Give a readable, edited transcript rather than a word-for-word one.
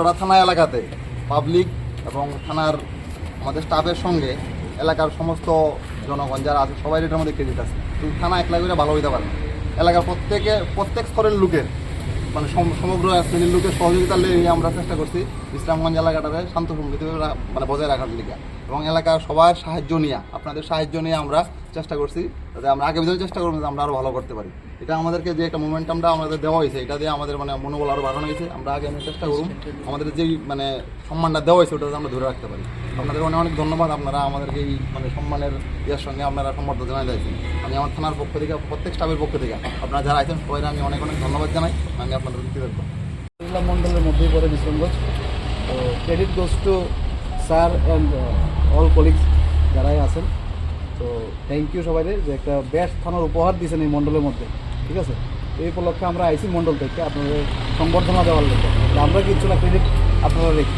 যারা থানা এলাকাতে পাবলিক এবং থানার আমাদের স্টাফের সঙ্গে এলাকার সমস্ত জনগণ যারা আছে সবাই এটার মধ্যে ক্রেডিট আছে। কিন্তু থানা একলা করে ভালো হইতে পারে না। এলাকার প্রত্যেক স্তরের লোকের মানে সমগ্র শ্রেণীর লোকের সহযোগিতার নিয়ে আমরা চেষ্টা করছি ইসলামগঞ্জ এলাকাটাকে শান্ত সম্প্রীতিভাবে মানে বজায় রাখার লিগে, এবং এলাকার সবার সাহায্য নিয়ে আপনাদের সাহায্য নিয়ে আমরা চেষ্টা করছি যাতে আমরা আগে ভিতরে চেষ্টা করবো যে আমরা আরও ভালো করতে পারি। এটা আমাদেরকে যে একটা মোমেন্টামটা আমাদের দেওয়া হয়েছে এটা দিয়ে আমাদের মানে মনোবল আরও বাড়ানো হয়েছে। আমরা আগে আমি চেষ্টা করুন আমাদের যেই মানে সম্মানটা দেওয়া হয়েছে ওটা আমরা ধরে রাখতে পারি। আপনাদের অনেক অনেক ধন্যবাদ। আপনারা আমাদেরকে এই মানে সম্মানের ইয়ের সঙ্গে আপনারা সম্বর্ধনা জানাই দিয়েছেন। আমি আমার থানার পক্ষ থেকে প্রত্যেক স্টাফের পক্ষ থেকে আপনারা যারা আছেন সবাই আমি অনেক অনেক ধন্যবাদ জানাই। আমি আপনাদের কৃতজ্ঞ। মন্ডলের মধ্যেই পড়ে বিশ্রামগঞ্জ। তো credit goes to sir and all colleagues যারাই আছেন। তো থ্যাংক ইউ সবাইদের যে একটা বেস্ট থানার উপহার দিয়েছেন এই মণ্ডলের মধ্যে, ঠিক আছে। এই উপলক্ষে আমরা আইসি মণ্ডল থেকে আপনাদের সংবর্ধনা দেওয়ার লোক আমরা কিছু না ক্রেডিট আপনারা রেখে